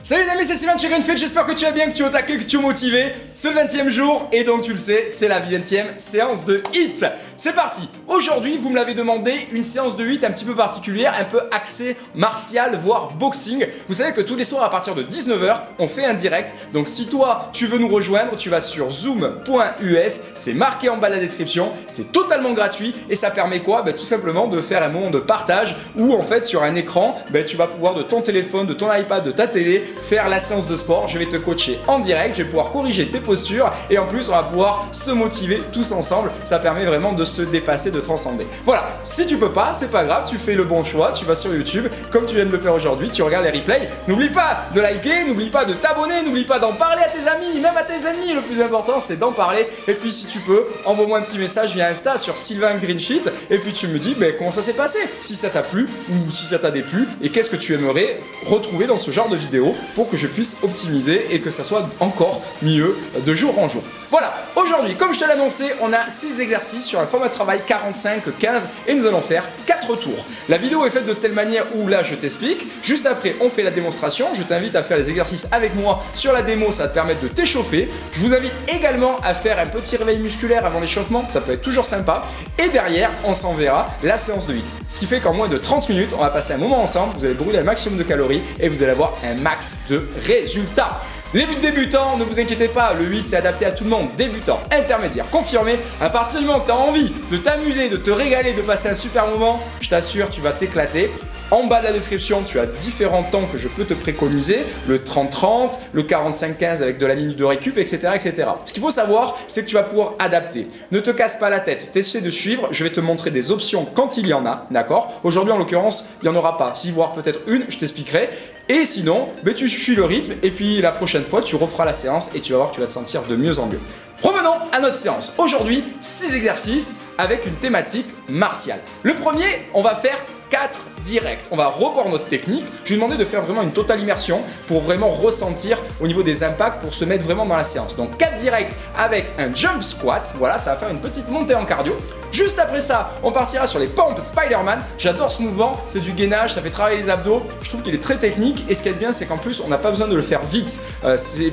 Salut les amis, c'est Steven chez GreenFit, j'espère que tu vas bien, que tu es au taquet, que tu es motivé. C'est le 20e jour et donc tu le sais, c'est la 20e séance de HIIT. C'est parti. Aujourd'hui, vous me l'avez demandé, une séance de HIIT un petit peu particulière, un peu axée martial, voire boxing. Vous savez que tous les soirs à partir de 19h, on fait un direct. Donc si toi, tu veux nous rejoindre, tu vas sur zoom.us, c'est marqué en bas de la description, c'est totalement gratuit et ça permet quoi? Tout simplement de faire un moment de partage où en fait sur un écran, tu vas pouvoir de ton téléphone, de ton iPad, de ta télé, faire la séance de sport. Je vais te coacher en direct, je vais pouvoir corriger tes postures et en plus on va pouvoir se motiver tous ensemble. Ça permet vraiment de se dépasser, de transcender. Voilà, si tu peux pas, c'est pas grave, tu fais le bon choix, tu vas sur YouTube comme tu viens de le faire aujourd'hui, tu regardes les replays. N'oublie pas de liker, n'oublie pas de t'abonner, n'oublie pas d'en parler à tes amis, même à tes ennemis. Le plus important c'est d'en parler et puis si tu peux, envoie-moi un petit message via Insta sur Sylvain GreenFit et puis tu me dis comment ça s'est passé, si ça t'a plu ou si ça t'a déplu et qu'est-ce que tu aimerais retrouver dans ce genre de vidéo pour que je puisse optimiser et que ça soit encore mieux de jour en jour. Voilà, aujourd'hui, comme je te l'ai annoncé, on a 6 exercices sur un format de travail 45-15 et nous allons faire 4 tours. La vidéo est faite de telle manière où là je t'explique, juste après on fait la démonstration, je t'invite à faire les exercices avec moi sur la démo, ça va te permettre de t'échauffer. Je vous invite également à faire un petit réveil musculaire avant l'échauffement, ça peut être toujours sympa. Et derrière, on s'enverra la séance de HIIT. Ce qui fait qu'en moins de 30 minutes, on va passer un moment ensemble, vous allez brûler un maximum de calories et vous allez avoir un max de résultats. Les buts débutants, ne vous inquiétez pas, le HIIT c'est adapté à tout le monde, débutant, intermédiaire, confirmé. À partir du moment que tu as envie de t'amuser, de te régaler, de passer un super moment, je t'assure, tu vas t'éclater. En bas de la description, tu as différents temps que je peux te préconiser, le 30-30, le 45-15 avec de la minute de récup, etc., etc. Ce qu'il faut savoir, c'est que tu vas pouvoir adapter. Ne te casse pas la tête, t'essaies de suivre, je vais te montrer des options quand il y en a, d'accord? Aujourd'hui, en l'occurrence, il n'y en aura pas. Si, voire peut-être une, je t'expliquerai. Et sinon, tu suis le rythme et puis la prochaine fois, tu referas la séance et tu vas voir que tu vas te sentir de mieux en mieux. Revenons à notre séance. Aujourd'hui, 6 exercices avec une thématique martiale. Le premier, on va faire 4 directs. On va revoir notre technique. Je lui ai demandé de faire vraiment une totale immersion pour vraiment ressentir au niveau des impacts, pour se mettre vraiment dans la séance. Donc 4 directs avec un jump squat. Voilà, ça va faire une petite montée en cardio. Juste après ça, on partira sur les pompes Spider-Man. J'adore ce mouvement, c'est du gainage, ça fait travailler les abdos. Je trouve qu'il est très technique et ce qui est bien, c'est qu'en plus, on n'a pas besoin de le faire vite.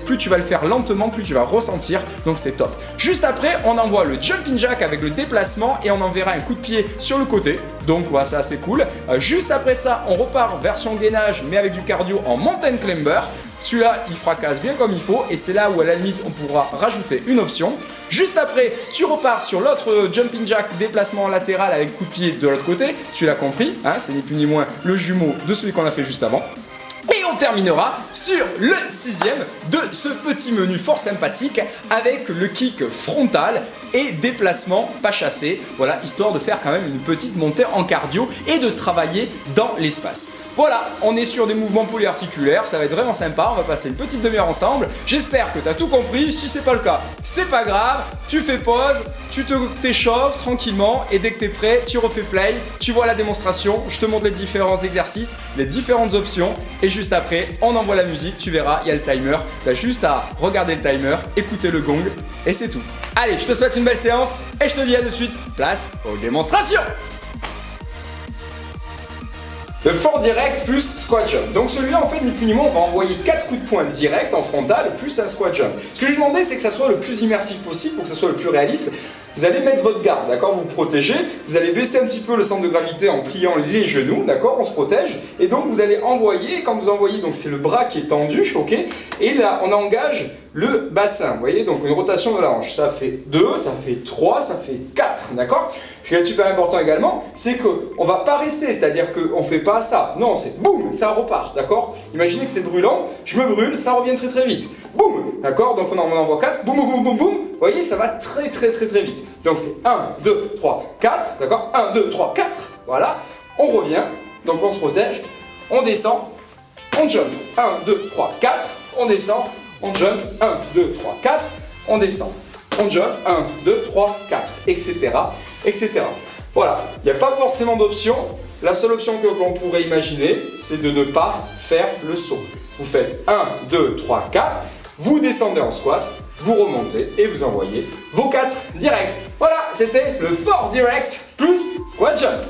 Plus tu vas le faire lentement, plus tu vas ressentir. Donc c'est top. Juste après, on envoie le jumping jack avec le déplacement et on enverra un coup de pied sur le côté. Donc voilà, c'est assez cool. Juste après ça, on repart version gainage mais avec du cardio en mountain climber. Celui-là, il fracasse bien comme il faut et c'est là où à la limite on pourra rajouter une option. Juste après, tu repars sur l'autre jumping jack, déplacement latéral avec coup de pied de l'autre côté. Tu l'as compris, hein, c'est ni plus ni moins le jumeau de celui qu'on a fait juste avant. Et on terminera sur le 6e de ce petit menu fort sympathique avec le kick frontal et déplacement pas chassé, voilà, histoire de faire quand même une petite montée en cardio et de travailler dans l'espace. Voilà, on est sur des mouvements polyarticulaires, ça va être vraiment sympa, on va passer une petite demi-heure ensemble. J'espère que tu as tout compris, si c'est pas le cas, c'est pas grave, tu fais pause, tu t'échauffes tranquillement et dès que tu es prêt, tu refais play, tu vois la démonstration, je te montre les différents exercices, les différentes options et juste après, on envoie la musique, tu verras, il y a le timer, tu as juste à regarder le timer, écouter le gong et c'est tout. Allez, je te souhaite une belle séance et je te dis à de suite, place aux démonstrations. Le fort direct plus squat jump. Donc celui-là, en fait, ni plus ni moins, on va envoyer 4 coups de poing direct en frontal plus un squat jump. Ce que je demandais, c'est que ça soit le plus immersif possible pour que ça soit le plus réaliste. Vous allez mettre votre garde, d'accord? Vous protégez, vous allez baisser un petit peu le centre de gravité en pliant les genoux, d'accord? On se protège. Et donc vous allez envoyer, et quand vous envoyez, donc c'est le bras qui est tendu, ok? Et là, on engage le bassin, vous voyez? Donc une rotation de la hanche. Ça fait 2, ça fait 3, ça fait 4, d'accord? Ce qui est super important également, c'est qu'on ne va pas rester, c'est-à-dire qu'on ne fait pas ça. Non, c'est boum, ça repart, d'accord? Imaginez que c'est brûlant, je me brûle, ça revient très très vite. Boum, d'accord? Donc on en envoie 4, boum, boum, boum, boum, boum. Vous voyez, ça va très très très très vite. Donc c'est 1, 2, 3, 4, d'accord? 1, 2, 3, 4, voilà. On revient, donc on se protège, on descend, on jump. 1, 2, 3, 4, on descend, on jump. 1, 2, 3, 4, on descend. On jump. 1, 2, 3, 4, etc. etc. Voilà, il n'y a pas forcément d'option. La seule option que l'on pourrait imaginer, c'est de ne pas faire le saut. Vous faites 1, 2, 3, 4, vous descendez en squat, vous remontez et vous envoyez vos 4 directs. Voilà, c'était le fort direct plus squat jump.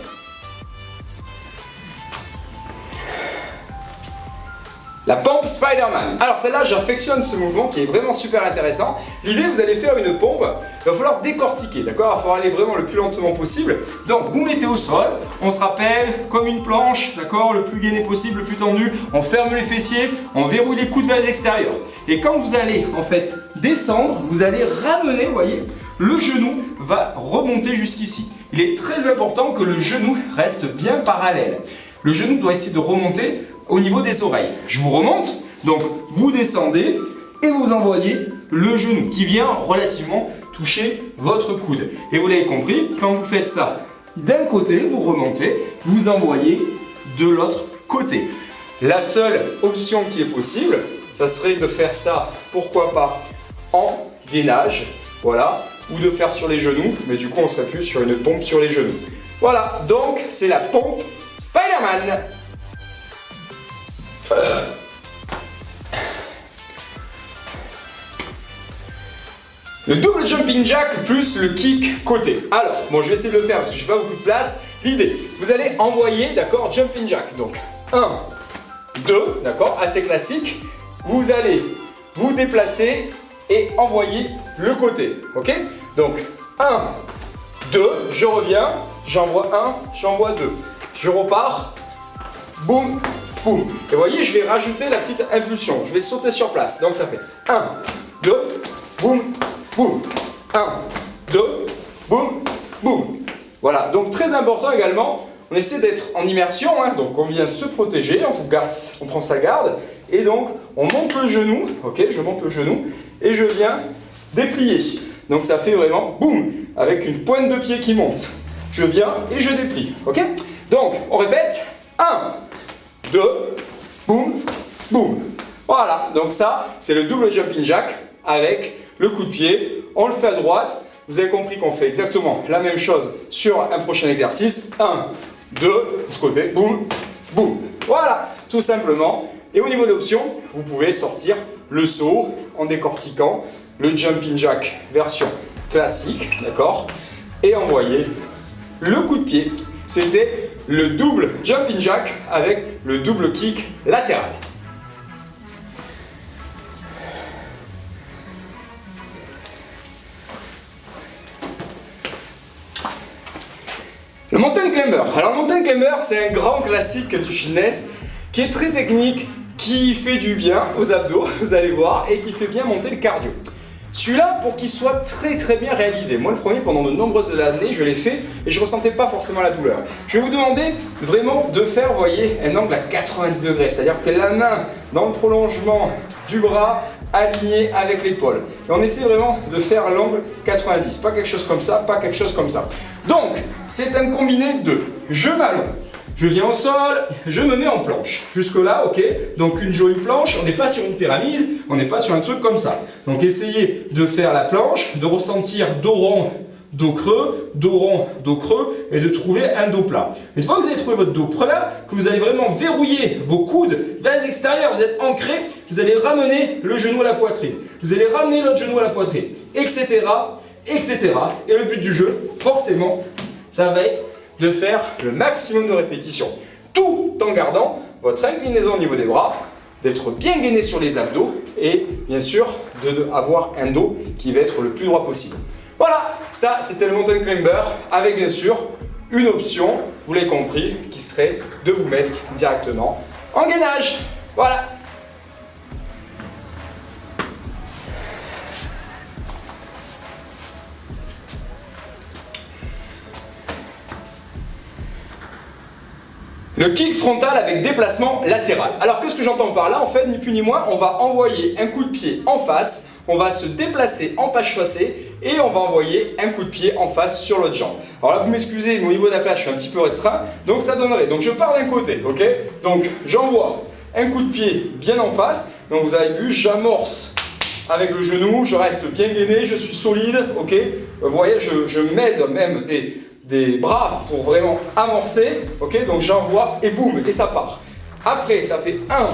La pompe Spider-Man. Alors celle-là, j'affectionne ce mouvement qui est vraiment super intéressant. L'idée, vous allez faire une pompe, il va falloir décortiquer, d'accord? Il va falloir aller vraiment le plus lentement possible. Donc vous mettez au sol, on se rappelle, comme une planche, d'accord? Le plus gainé possible, le plus tendu. On ferme les fessiers, on verrouille les coudes vers l'extérieur. Et quand vous allez en fait descendre, vous allez ramener, vous voyez, le genou va remonter jusqu'ici. Il est très important que le genou reste bien parallèle. Le genou doit essayer de remonter au niveau des oreilles. Je vous remonte, donc vous descendez et vous envoyez le genou qui vient relativement toucher votre coude. Et vous l'avez compris, quand vous faites ça d'un côté, vous remontez, vous envoyez de l'autre côté. La seule option qui est possible, ça serait de faire ça, pourquoi pas, en gainage, voilà, ou de faire sur les genoux, mais du coup on serait plus sur une pompe sur les genoux. Voilà, donc c'est la pompe Spider-Man. Le double jumping jack plus le kick côté. Alors, bon, je vais essayer de le faire parce que je n'ai pas beaucoup de place. L'idée, vous allez envoyer, d'accord, jumping jack. Donc, 1, 2, d'accord, assez classique. Vous allez vous déplacer et envoyer le côté, ok? Donc, 1, 2, je reviens, j'envoie 1, j'envoie 2. Je repars, boum, boum. Et vous voyez, je vais rajouter la petite impulsion. Je vais sauter sur place. Donc, ça fait 1, 2, boum, boum. 1, 2, boum, boum. Voilà, donc très important également, on essaie d'être en immersion, hein, donc on vient se protéger, on prend sa garde, et donc on monte le genou, ok, je monte le genou, et je viens déplier. Donc ça fait vraiment boum, avec une pointe de pied qui monte. Je viens et je déplie, ok? Donc on répète, 1, 2, boum, boum. Voilà, donc ça c'est le double jumping jack avec le coup de pied, on le fait à droite. Vous avez compris qu'on fait exactement la même chose sur un prochain exercice. 1, 2, de ce côté, boum, boum. Voilà, tout simplement. Et au niveau de l'option, vous pouvez sortir le saut en décortiquant le jumping jack version classique, d'accord? Et envoyer le coup de pied. C'était le double jumping jack avec le double kick latéral. Le mountain climber. Alors le mountain climber, c'est un grand classique du fitness qui est très technique, qui fait du bien aux abdos, vous allez voir, et qui fait bien monter le cardio. Celui-là, pour qu'il soit très bien réalisé, moi le premier pendant de nombreuses années, je l'ai fait et je ne ressentais pas forcément la douleur. Je vais vous demander vraiment de faire, vous voyez, un angle à 90 degrés, c'est-à-dire que la main dans le prolongement du bras, aligné avec l'épaule. Et on essaie vraiment de faire l'angle 90, pas quelque chose comme ça, pas quelque chose comme ça. Donc, c'est un combiné de je m'allonge, je viens au sol, je me mets en planche. Jusque-là, ok? Donc une jolie planche, on n'est pas sur une pyramide, on n'est pas sur un truc comme ça. Donc essayez de faire la planche, de ressentir dos rond, dos creux, dos rond, dos creux, et de trouver un dos plat. Une fois que vous avez trouvé votre dos plat, que vous allez vraiment verrouiller vos coudes vers les extérieurs, vous êtes ancré, vous allez ramener le genou à la poitrine. Vous allez ramener l'autre genou à la poitrine, etc., etc. Et le but du jeu, forcément, ça va être de faire le maximum de répétitions, tout en gardant votre inclinaison au niveau des bras, d'être bien gainé sur les abdos et bien sûr d'avoir un dos qui va être le plus droit possible. Voilà, ça c'était le mountain climber avec bien sûr une option, vous l'avez compris, qui serait de vous mettre directement en gainage. Voilà. Le kick frontal avec déplacement latéral. Alors qu'est-ce que j'entends par là? En fait, ni plus ni moins, on va envoyer un coup de pied en face, on va se déplacer en pas chassé et on va envoyer un coup de pied en face sur l'autre jambe. Alors là, vous m'excusez, mais au niveau de la place, je suis un petit peu restreint, donc ça donnerait. Donc je pars d'un côté, ok? Donc j'envoie un coup de pied bien en face. Donc vous avez vu, j'amorce avec le genou, je reste bien gainé, je suis solide, ok? Vous voyez, je m'aide même des bras pour vraiment amorcer, ok? Donc j'envoie et boum, et ça part. Après, ça fait 1,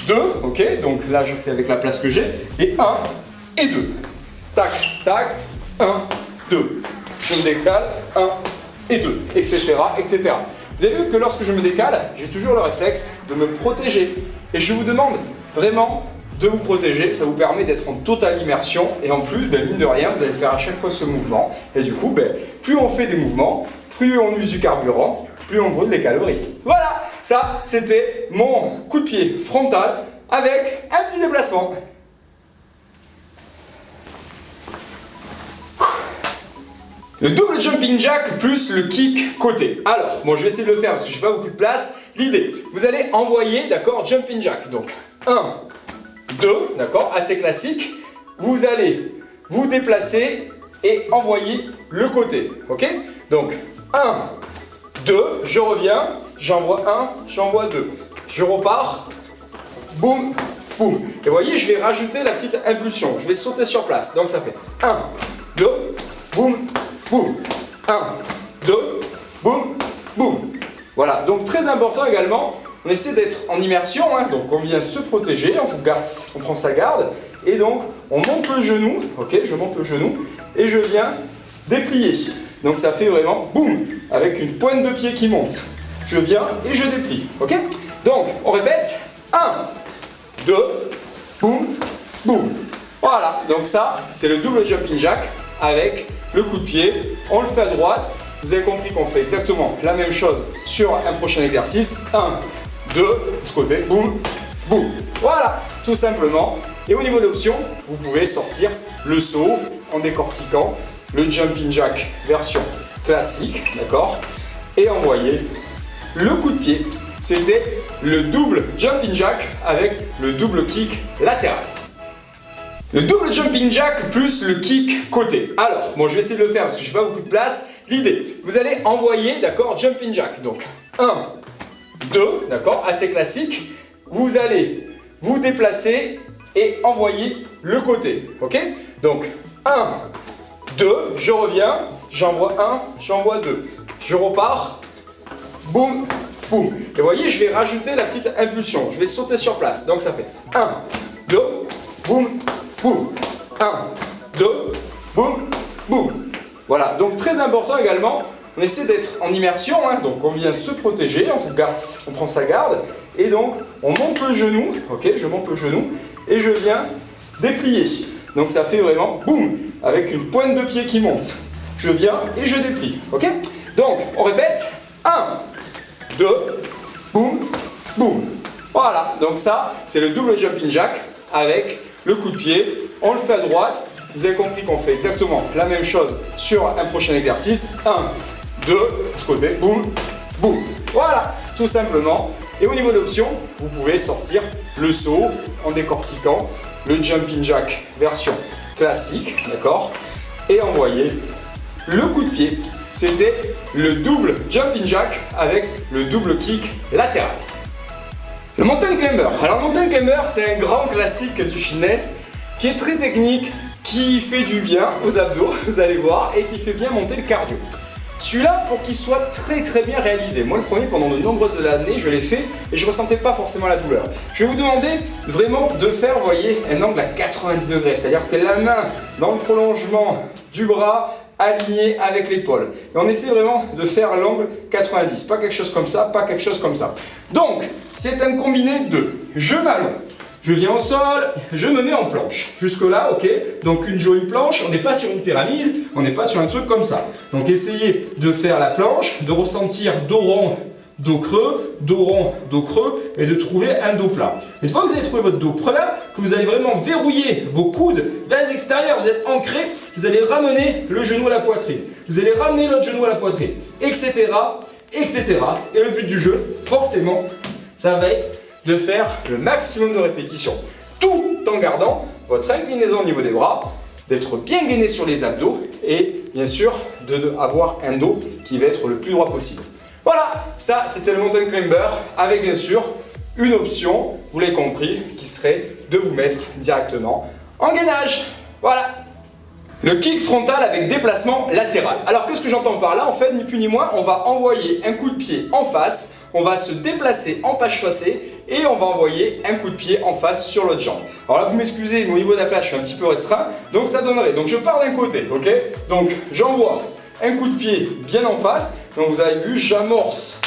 2, ok? Donc là, je fais avec la place que j'ai, et 1 et 2. Tac, tac, 1, 2. Je me décale, 1 et 2, etc., etc. Vous avez vu que lorsque je me décale, j'ai toujours le réflexe de me protéger. Et je vous demande vraiment de vous protéger, ça vous permet d'être en totale immersion et en plus, mine de rien, vous allez faire à chaque fois ce mouvement et du coup, plus on fait des mouvements, plus on use du carburant, plus on brûle des calories. Voilà, ça c'était mon coup de pied frontal avec un petit déplacement. Le double jumping jack plus le kick côté. Alors, je vais essayer de le faire parce que j'ai pas beaucoup de place. L'idée, vous allez envoyer, d'accord, jumping jack. Donc, 1, 2, d'accord, assez classique. Vous allez vous déplacer et envoyer le côté, ok? Donc, 1, 2, je reviens, j'envoie 1, j'envoie 2. Je repars, boum, boum. Et vous voyez, je vais rajouter la petite impulsion. Je vais sauter sur place. Donc, ça fait 1, 2, boum, boum. 1, 2, boum, boum. Voilà, donc très important également, on essaie d'être en immersion, donc on vient se protéger, on prend sa garde, et donc on monte le genou, ok, je monte le genou, et je viens déplier. Donc ça fait vraiment boum, avec une pointe de pied qui monte. Je viens et je déplie, ok? Donc on répète, 1, 2, boum, boum. Voilà, donc ça c'est le double jumping jack avec le coup de pied, on le fait à droite. Vous avez compris qu'on fait exactement la même chose sur un prochain exercice. 1, 2, de ce côté, boum, boum. Voilà, tout simplement. Et au niveau de l'option, vous pouvez sortir le saut en décortiquant le jumping jack version classique, d'accord? Et envoyer le coup de pied. C'était le double jumping jack avec le double kick latéral. Le double jumping jack plus le kick côté. Alors, je vais essayer de le faire parce que j'ai pas beaucoup de place. L'idée, vous allez envoyer, d'accord, jumping jack. Donc, 1, 2, d'accord, assez classique. Vous allez vous déplacer et envoyer le côté, ok? Donc, 1, 2, je reviens, j'envoie 1, j'envoie 2. Je repars, boum, boum. Et vous voyez, je vais rajouter la petite impulsion. Je vais sauter sur place. Donc, ça fait 1, 2, boum, boum, 1, 2, boum, boum. Voilà, donc très important également, on essaie d'être en immersion, donc on vient se protéger, on prend sa garde, et donc on monte le genou, ok, je monte le genou, et je viens déplier. Donc ça fait vraiment boum, avec une pointe de pied qui monte. Je viens et je déplie, ok? Donc on répète, 1, 2, boum, boum. Voilà, donc ça c'est le double jumping jack avec le coup de pied, on le fait à droite. Vous avez compris qu'on fait exactement la même chose sur un prochain exercice. 1, 2, de ce côté, boum, boum. Voilà, tout simplement. Et au niveau de l'option, vous pouvez sortir le saut en décortiquant le jumping jack version classique, d'accord? Et envoyer le coup de pied. C'était le double jumping jack avec le double kick latéral. Le mountain climber. Alors le mountain climber, c'est un grand classique du fitness qui est très technique, qui fait du bien aux abdos, vous allez voir, et qui fait bien monter le cardio. Celui-là, pour qu'il soit très bien réalisé, moi le premier, pendant de nombreuses années, je l'ai fait et je ne ressentais pas forcément la douleur. Je vais vous demander vraiment de faire, vous voyez, un angle à 90 degrés, c'est-à-dire que la main dans le prolongement du bras, aligné avec l'épaule. Et on essaie vraiment de faire l'angle 90, pas quelque chose comme ça, pas quelque chose comme ça. Donc, c'est un combiné de je m'allonge, je viens au sol, je me mets en planche. Jusque-là, ok, donc une jolie planche, on n'est pas sur une pyramide, on n'est pas sur un truc comme ça. Donc essayez de faire la planche, de ressentir dos rond, dos creux, dos rond, dos creux, et de trouver un dos plat. Une fois que vous avez trouvé votre dos plat, que vous allez vraiment verrouiller vos coudes vers l'extérieur, vous êtes ancré, vous allez ramener le genou à la poitrine. Vous allez ramener l'autre genou à la poitrine, etc., etc. Et le but du jeu, forcément, ça va être de faire le maximum de répétitions, tout en gardant votre inclinaison au niveau des bras, d'être bien gainé sur les abdos et bien sûr d'avoir un dos qui va être le plus droit possible. Voilà, ça c'était le mountain climber avec bien sûr une option, vous l'avez compris, qui serait de vous mettre directement en gainage. Voilà. Le kick frontal avec déplacement latéral. Alors qu'est-ce que j'entends par là? En fait, ni plus ni moins, on va envoyer un coup de pied en face, on va se déplacer en pas chassé et on va envoyer un coup de pied en face sur l'autre jambe. Alors là, vous m'excusez, mais au niveau de la plage, je suis un petit peu restreint, donc ça donnerait. Donc je pars d'un côté, ok? Donc j'envoie un coup de pied bien en face. Donc vous avez vu, j'amorce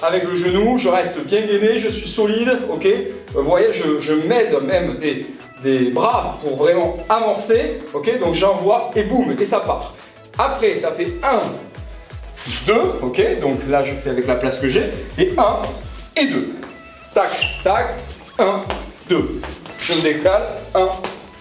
avec le genou, je reste bien gainé, je suis solide, ok. Vous voyez, je m'aide même des bras pour vraiment amorcer, ok. Donc j'envoie et boum, et ça part. Après, ça fait 1, 2, ok. Donc là, je fais avec la place que j'ai, et 1 et 2. Tac, tac, 1, 2. Je me décale, 1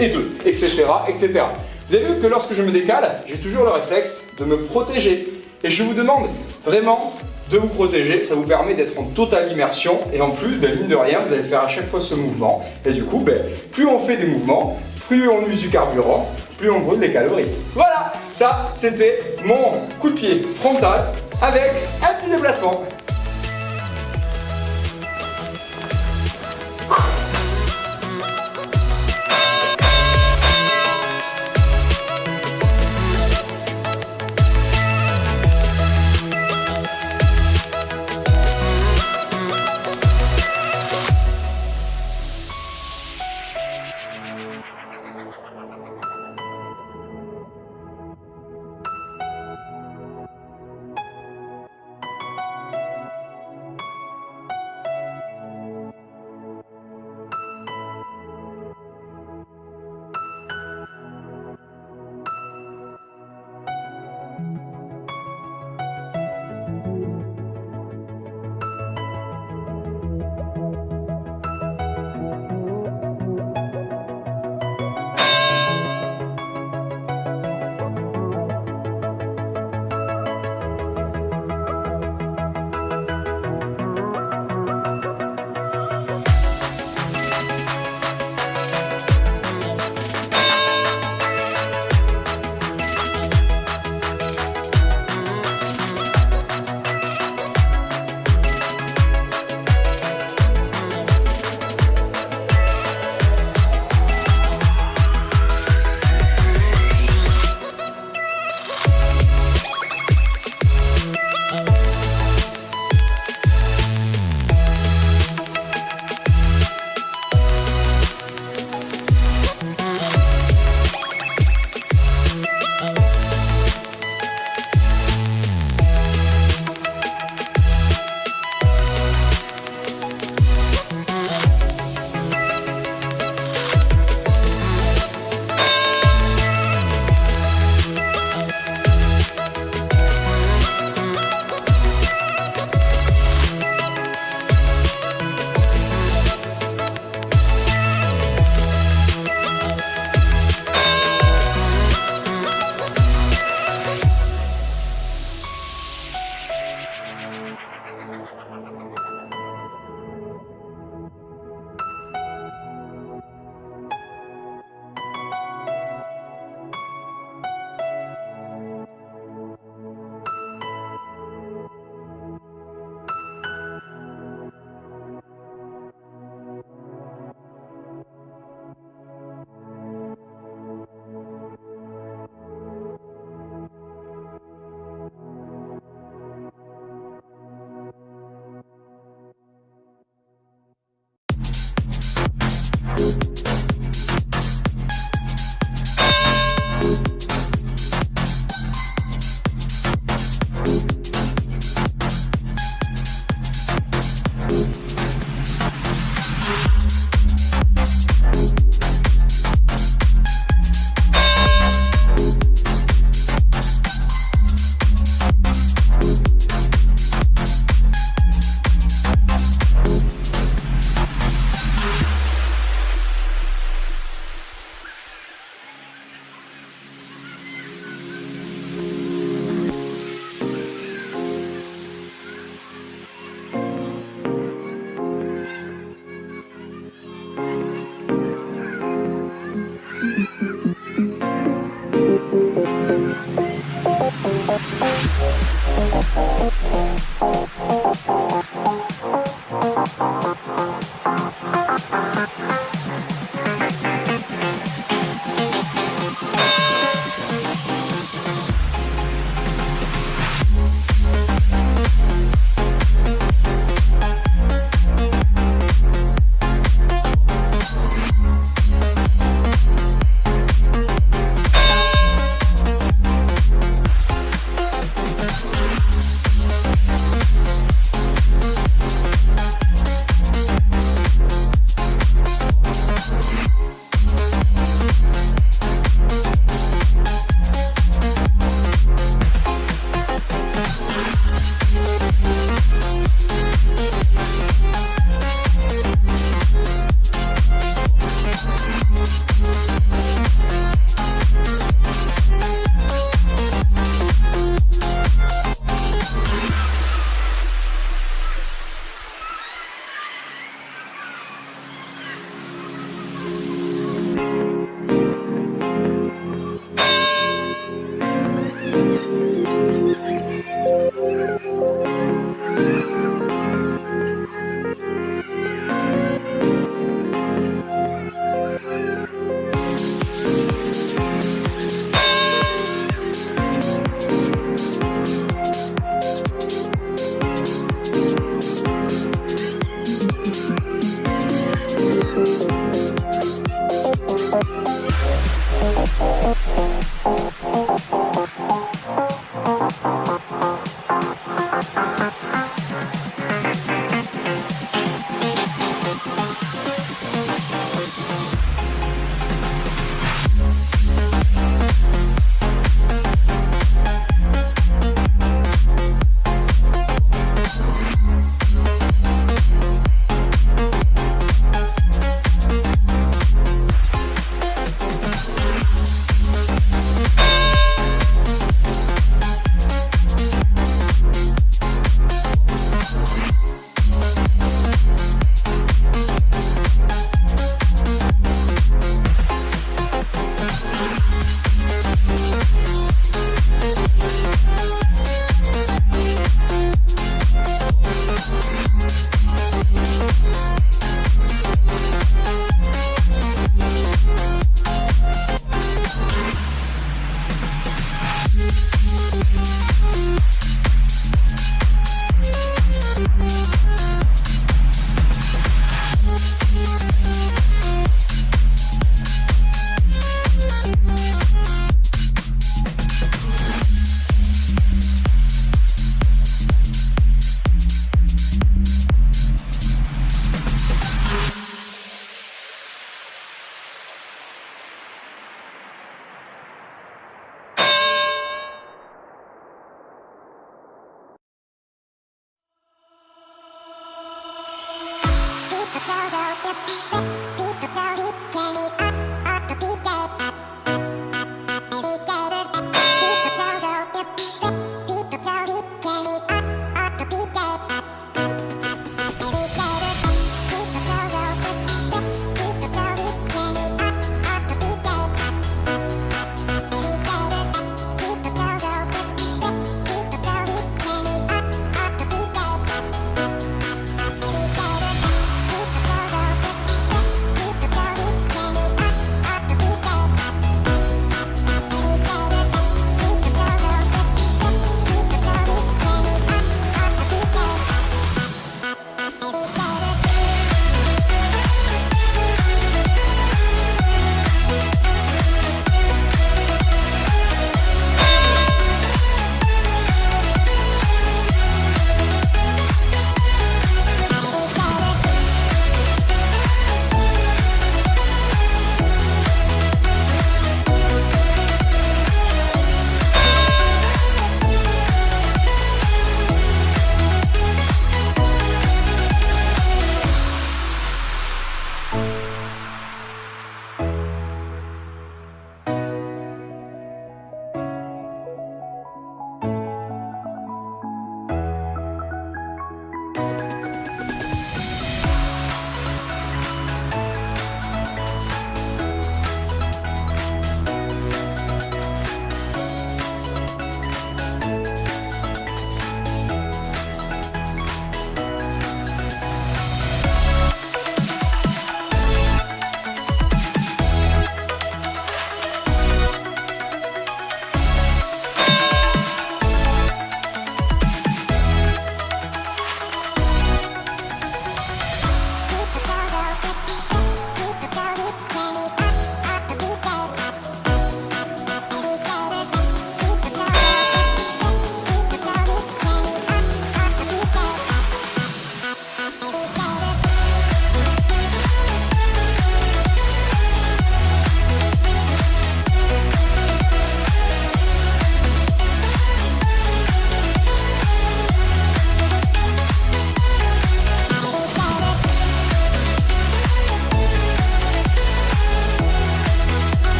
et 2, etc., etc. Vous avez vu que lorsque je me décale, j'ai toujours le réflexe de me protéger. Et je vous demande vraiment de vous protéger, ça vous permet d'être en totale immersion. Et en plus, mine de rien, vous allez faire à chaque fois ce mouvement. Et du coup, plus on fait des mouvements, plus on use du carburant, plus on brûle des calories. Voilà, ça c'était mon coup de pied frontal avec un petit déplacement.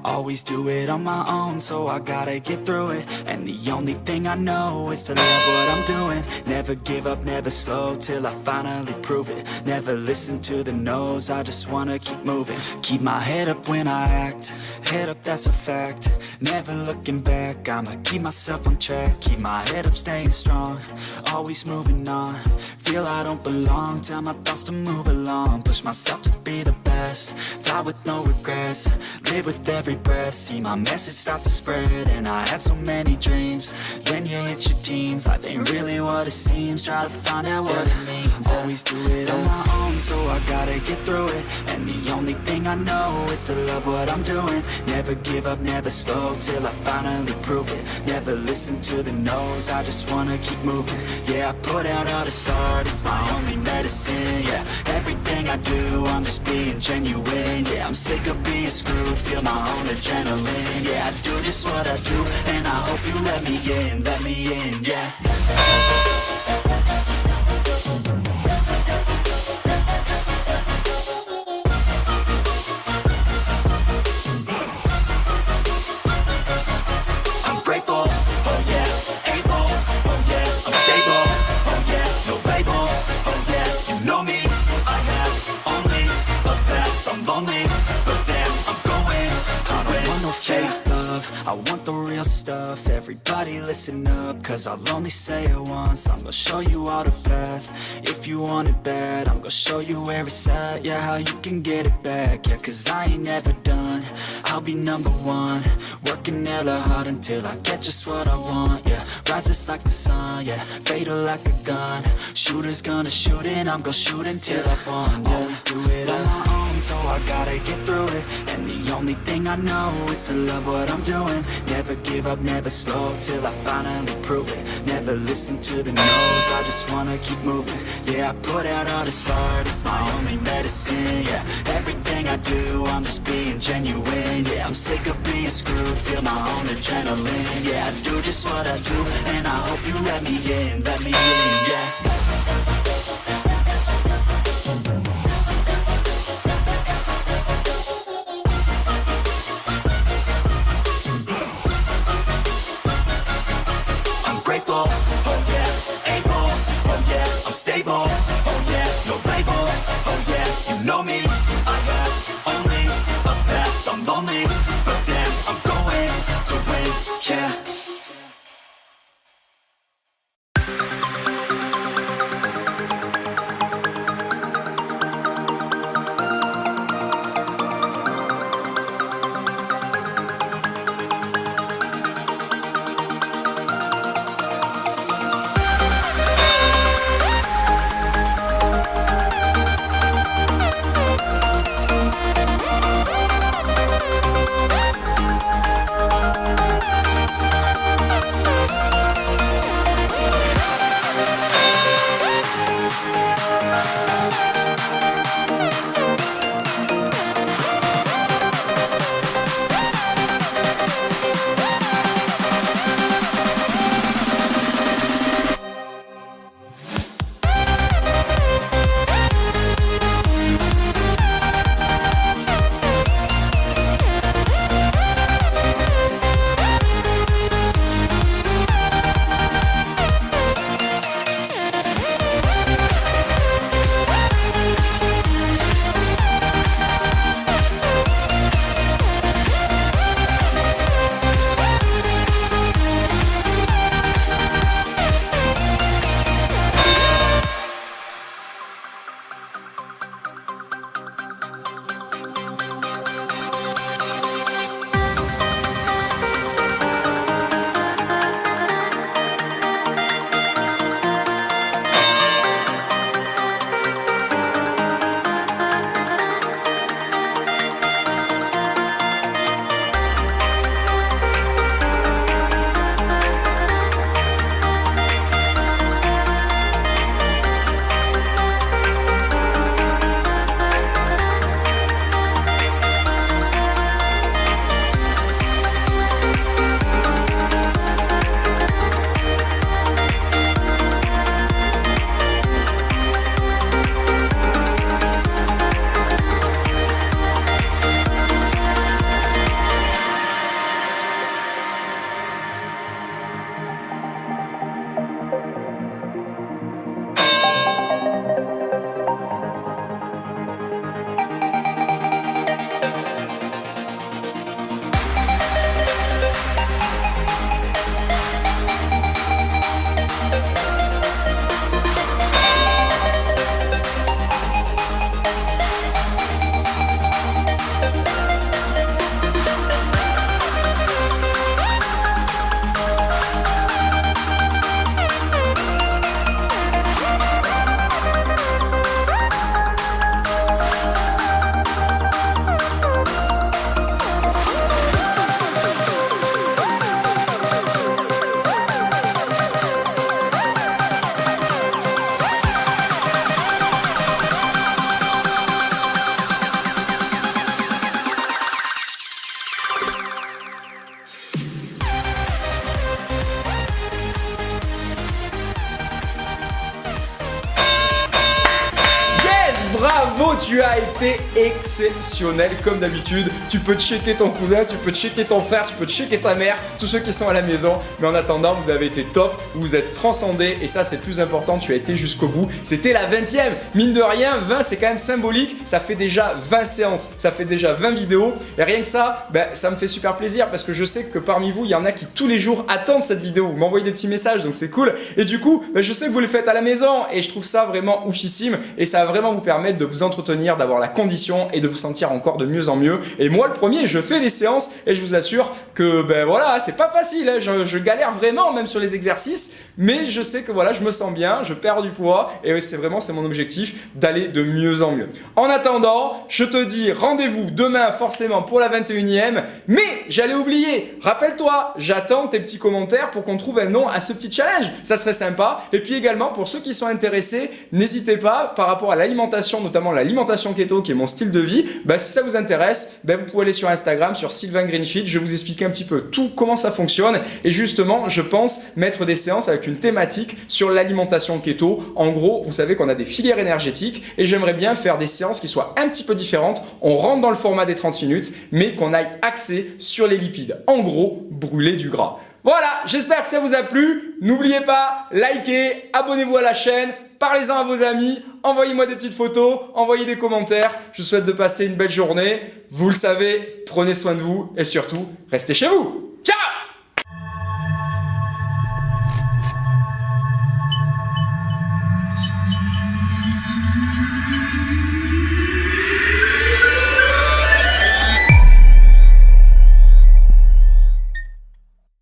Always do it on my own, so I gotta get through it. And the only thing I know is to love what I'm doing. Never give up, never slow, till I finally prove it. Never listen to the no's, I just wanna keep moving. Keep my head up when I act, head up, that's a fact. Never looking back, I'ma keep myself on track. Keep my head up, staying strong, always moving on. Feel I don't belong, tell my thoughts to move along. Push myself to be the best, die with no regrets. Live with every breath, see my message start to spread. And I had so many dreams, then you hit your teens. Life ain't really what it seems, try to find out what it means. Always do it on my own, so I gotta get through it. And the only thing I know is to love what I'm doing. Never give up, never slow, till I finally prove it. Never listen to the no's, I just wanna keep moving. Yeah, I put out all this art, it's my only medicine. Yeah, everything I do, I'm just being genuine. Yeah, I'm sick of being screwed, feel my own adrenaline. Yeah, I do just what I do, and I hope you let me in, yeah. I'm grateful, oh yeah, able, oh yeah, I'm stable, oh yeah, no label, oh yeah, you know me, I have only a path, I'm lonely, but damn, I'm going to win. I don't want no fake love, I want the real stuff. Everybody listen up, cause I'll only say it once. I'm gonna show you all the path, if you want it bad. I'm gonna show you where it's at, yeah, how you can get it back. Yeah, cause I ain't never done, I'll be number one. Working hella hard until I get just what I want, yeah. Rises like the sun, yeah, fatal like a gun. Shooter's gonna shoot and I'm gonna shoot until I won, yeah. Always do it on my own, so I gotta get through it. And the only thing I know is to love what I'm doing. Never give up, never slow, till I finally prove it. Never listen to the no's, I just wanna keep moving. Yeah, I put out all this art, it's my only medicine. Yeah, everything I do, I'm just being genuine. Yeah, I'm sick of being screwed, feel my own adrenaline. Yeah, I do just what I do, and I hope you let me in, yeah. Grateful, oh yeah, able, oh yeah, I'm stable, oh yeah, no label, oh yeah, you know me, I have only a path, I'm lonely, but damn, I'm going to win, yeah. a été exceptionnel comme d'habitude. Tu peux checker ton cousin, tu peux checker ton frère, tu peux checker ta mère, tous ceux qui sont à la maison. Mais en attendant, vous avez été top, vous vous êtes transcendé et ça c'est le plus important, tu as été jusqu'au bout. C'était la 20e. Mine de rien, 20 c'est quand même symbolique. Ça fait déjà 20 séances, ça fait déjà 20 vidéos. Et rien que ça, ça me fait super plaisir parce que je sais que parmi vous, il y en a qui tous les jours attendent cette vidéo. Vous m'envoyez des petits messages, donc c'est cool. Et du coup, je sais que vous le faites à la maison et je trouve ça vraiment oufissime. Et ça va vraiment vous permettre de vous entretenir, d'avoir la condition et de vous sentir encore de mieux en mieux. Et moi, le premier, je fais les séances et je vous assure que voilà, c'est pas facile. Hein. Je galère vraiment, même sur les exercices. Mais je sais que voilà, je me sens bien, je perds du poids et c'est mon objectif d'aller de mieux en mieux. En attendant, je te dis rendez-vous demain forcément pour la 21e. Mais j'allais oublier, rappelle-toi, j'attends tes petits commentaires pour qu'on trouve un nom à ce petit challenge. Ça serait sympa. Et puis également, pour ceux qui sont intéressés, n'hésitez pas par rapport à l'alimentation, notamment l'alimentation keto qui est mon style de vie. Si ça vous intéresse, vous pouvez aller sur Instagram, sur Sylvain Greenfeed. Je vais vous expliquer un petit peu tout, comment ça fonctionne. Et justement, je pense mettre des séances avec une thématique sur l'alimentation keto. En gros, vous savez qu'on a des filières énergétiques et j'aimerais bien faire des séances qui soient un petit peu différentes. On rentre dans le format des 30 minutes, mais qu'on aille axer sur les lipides. En gros, brûler du gras. Voilà, j'espère que ça vous a plu. N'oubliez pas, likez, abonnez-vous à la chaîne, parlez-en à vos amis, envoyez-moi des petites photos, envoyez des commentaires. Je vous souhaite de passer une belle journée. Vous le savez, prenez soin de vous et surtout, restez chez vous.